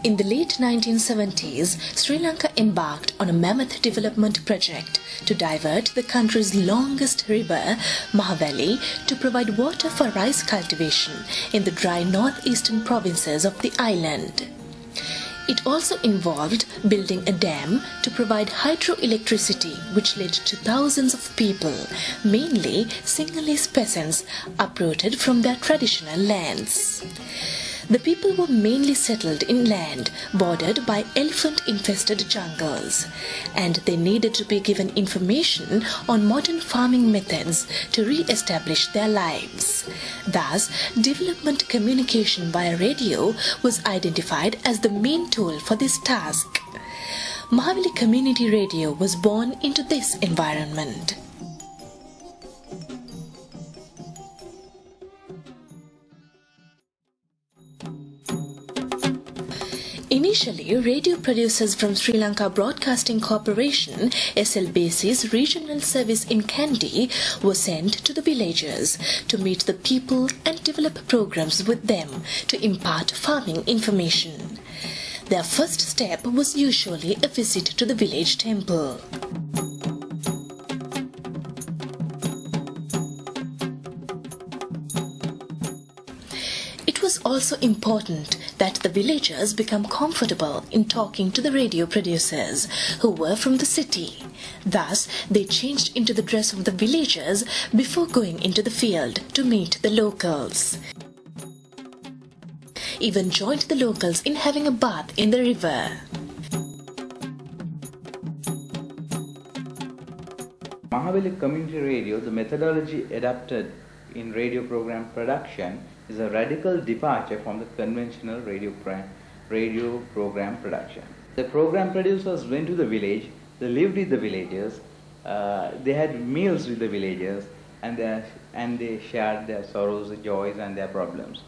In the late 1970s, Sri Lanka embarked on a mammoth development project to divert the country's longest river, Mahaveli, to provide water for rice cultivation in the dry northeastern provinces of the island. It also involved building a dam to provide hydroelectricity, which led to thousands of people, mainly Sinhalese peasants, uprooted from their traditional lands. The people were mainly settled in land bordered by elephant-infested jungles, and they needed to be given information on modern farming methods to re-establish their lives. Thus, development communication via radio was identified as the main tool for this task. Mahaveli Community Radio was born into this environment. Initially, radio producers from Sri Lanka Broadcasting Corporation, SLBC's regional service in Kandy, were sent to the villages to meet the people and develop programs with them to impart farming information. Their first step was usually a visit to the village temple. It was also important that the villagers become comfortable in talking to the radio producers, who were from the city. Thus, they changed into the dress of the villagers before going into the field to meet the locals. Even joined the locals in having a bath in the river. Mahaveli Community Radio, the methodology adapted in radio program production, is a radical departure from the conventional radio program production. The program producers went to the village, they lived with the villagers, they had meals with the villagers, and they shared their sorrows, joys and their problems.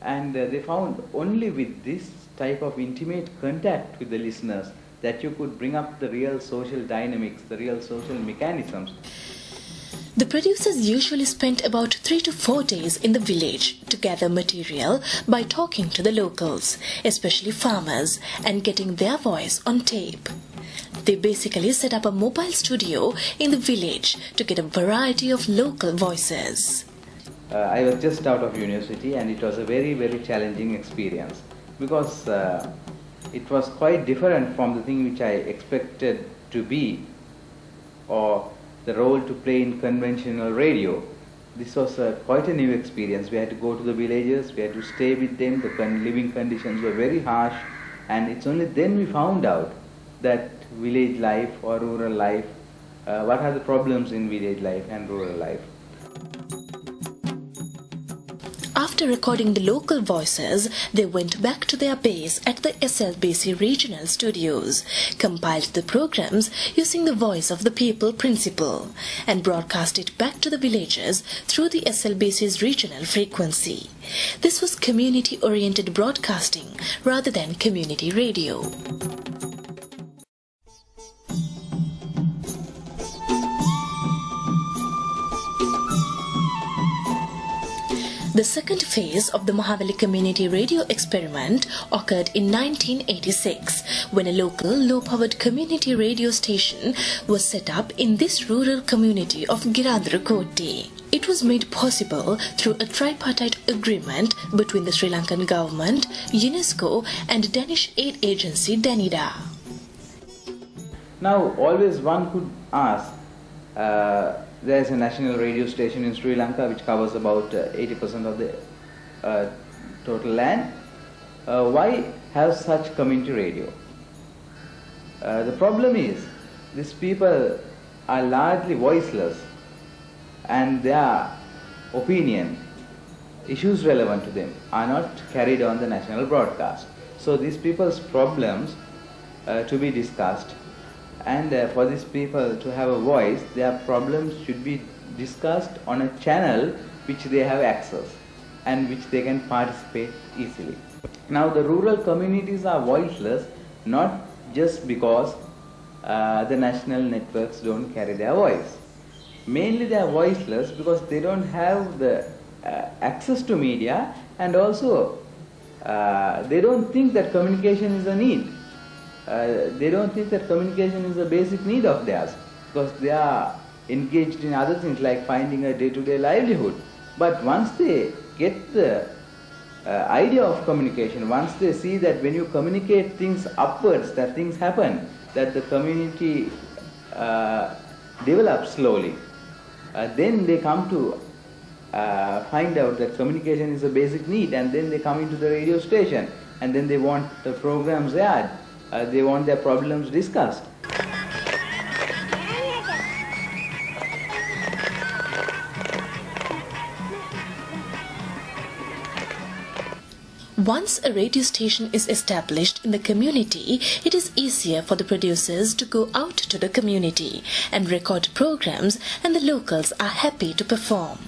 And they found only with this type of intimate contact with the listeners that you could bring up the real social dynamics, the real social mechanisms. The producers usually spent about 3 to 4 days in the village to gather material by talking to the locals, especially farmers, and getting their voice on tape. They basically set up a mobile studio in the village to get a variety of local voices. I was just out of university, and it was a very, very challenging experience because it was quite different from the thing which I expected to be, or the role to play in conventional radio. This was quite a new experience. We had to go to the villages, we had to stay with them, the living conditions were very harsh, and it's only then we found out that village life or rural life, what are the problems in village life and rural life. After recording the local voices, they went back to their base at the SLBC regional studios, compiled the programs using the voice of the people principle, and broadcast it back to the villagers through the SLBC's regional frequency. This was community-oriented broadcasting rather than community radio. The second phase of the Mahaveli Community Radio experiment occurred in 1986 when a local low-powered community radio station was set up in this rural community of Giradrakoti. It was made possible through a tripartite agreement between the Sri Lankan government, UNESCO and Danish aid agency Danida. Now, always one could ask, there is a national radio station in Sri Lanka which covers about 80% of the total land. Why have such community radio? The problem is, these people are largely voiceless, and their opinion, issues relevant to them, are not carried on the national broadcast. So these people's problems to be discussed, and for these people to have a voice, their problems should be discussed on a channel which they have access and which they can participate easily. Now the rural communities are voiceless not just because the national networks don't carry their voice. Mainly they are voiceless because they don't have the access to media, and also they don't think that communication is a need. They don't think that communication is a basic need of theirs, because they are engaged in other things like finding a day-to-day livelihood. But once they get the idea of communication, once they see that when you communicate things upwards, that things happen, that the community develops slowly, then they come to find out that communication is a basic need, and then they come into the radio station, and then they want the programs aired, they want their problems discussed. Once a radio station is established in the community, it is easier for the producers to go out to the community and record programs, and the locals are happy to perform.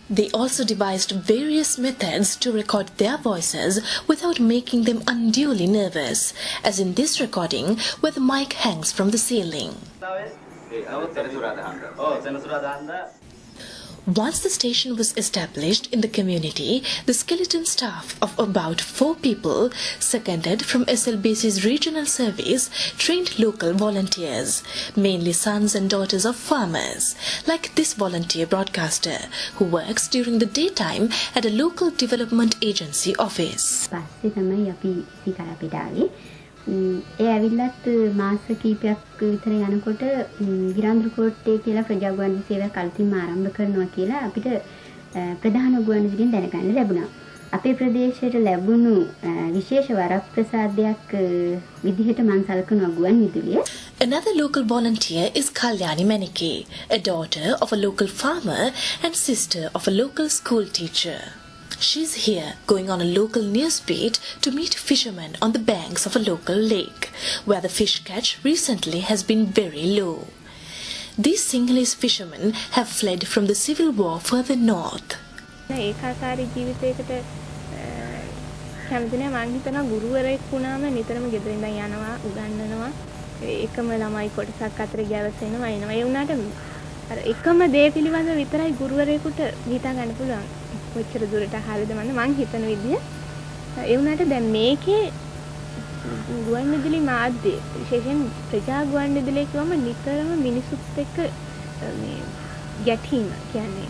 They also devised various methods to record their voices without making them unduly nervous, as in this recording where the mic hangs from the ceiling. Once the station was established in the community, the skeleton staff of about 4 people, seconded from SLBC's regional service, trained local volunteers, mainly sons and daughters of farmers, like this volunteer broadcaster, who works during the daytime at a local development agency office. ඒ ඇවිල්ලත් මාස කීපයක් විතර යනකොට ගිරාන්දර කෝට්ටේ කියලා ප්‍රජා ගුවන් සේවයක් අලුතින්ම ආරම්භ කරනවා කියලා අපිට ප්‍රධාන ගුවන් විදුලියෙන් දැනගන්න ලැබුණා. අපේ ප්‍රදේශයට ලැබුණු විශේෂ වරප්‍රසාදයක් විදිහට මම සලකනවා ගුවන් විදුලිය. Another local volunteer is Kalyani Manike, a daughter of a local farmer and sister of a local school teacher. She's here going on a local news beat to meet fishermen on the banks of a local lake, where the fish catch recently has been very low. These Sinhalese fishermen have fled from the civil war further north. ඒකාකාරී ජීවිතයකට කැමති නැහැ. මං හිතනවා ගුරුවරයෙක් වුණාම නිතරම ගෙදර ඉඳන් යනවා උගන්වනවා. එකම ළමයි කොටසක් අතර ගැවසෙනවා එනවා. ඒ වුණාට අර එකම දේ පිළිබඳව විතරයි ගුරුවරයෙකුට හිතා ගන්න පුළුවන්. කොච්චර දුරට හරියද මං හිතන විදිය. ඒ වුණාට දැන් මේකේ ගුවන් විදුලි මාධ්‍ය විශේෂයෙන් ප්‍රජා ගුවන් විදුලිය කියවම නිතරම මිනිසුත් එක්ක මේ ගැටීම කියන්නේ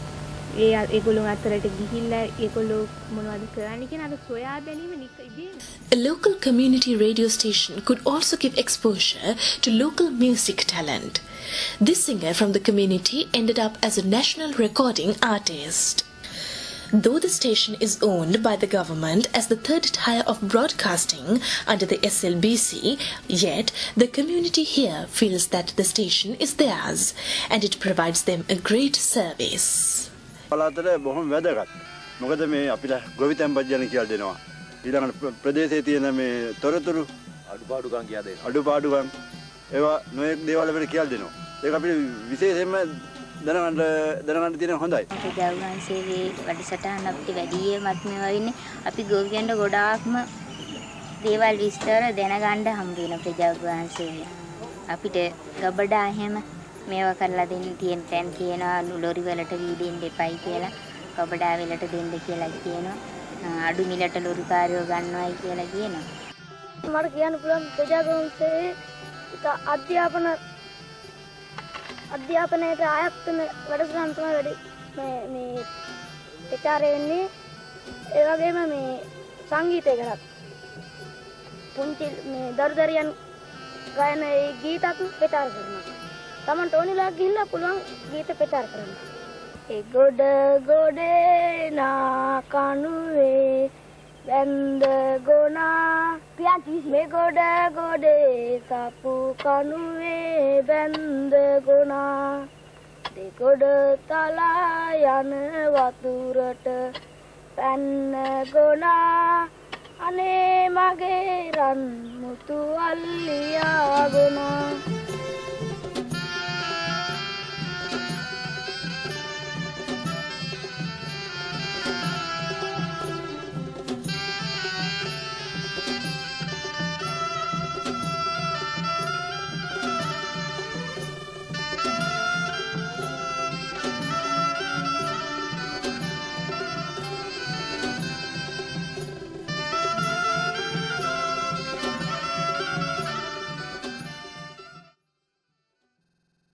ඒගොල්ලෝ අතරට ගිහිල්ලා ඒගොල්ලෝ මොනවද කරන්නේ කියන අර සොයා බැලීම ඉතින්. A local community radio station could also give exposure to local music talent. This singer from the community ended up as a national recording artist. Though the station is owned by the government as the third tier of broadcasting under the SLBC, yet the community here feels that the station is theirs and it provides them a great service. පළාතට බොහොම වැදගත්. මොකද මේ අපිට ගොවිතැන් පජ්ජන කියලා දෙනවා. ඊළඟට ප්‍රදේශයේ තියෙන මේ තොරතුරු අඩුපාඩුකම් කියලා දෙනවා. අඩුපාඩුකම් ඒවා නොයෙක් දේවල් අපිට කියලා දෙනවා. ඒක අපිට විශේෂයෙන්ම දැනගන්න තියෙන හොඳයි. ප්‍රජා ගුවන් සේවයේ වැඩසටහන අපිට වැඩිමත් මේවා වෙන්නේ අපි ගොවියන්ට ගොඩාක්ම දේවල් විස්තර දැනගන්න හම්බ වෙන ප්‍රජා ගුවන් සේවය. අපිට ගබඩා එහෙම මේවා කරලා දෙන්න තියෙන තැන් කියනවා ලොරි වලට වී දෙන්න එපයි කියලා ගබඩා වලට දෙන්න කියලා කියනවා. අඩු මිලට ලොරි කාර්යෝ ගන්නවයි කියලා කියනවා. මට කියන්න පුළුවන් ප්‍රජා ගුවන් සේවයේ අධ්‍යාපනයට අයත් වෙන වැඩසටහන් තමයි මේ ප්‍රචාරය වෙන්නේ. ඒ වගේම මේ සංගීතය කරත් පුංචි මේ දරුදරියන් ගායන ගීතත් ප්‍රචාර කරනවා. තමන්ට ඕනෙලා ගිහිල්ලා පුළුවන් ගීත ප්‍රචාර කරන්න. ඒ ගොඩ ගොඩේ නා කනුවේ වැන්ද ගොනා මේ ගොඩ ගොඩේ සපු කනුවේ වැන්ද ගොනා දෙගොඩ තලා යන වතුරට පැන්න ගොනා අනේ මගේ රන් මුතු අල්ලියා ගොනා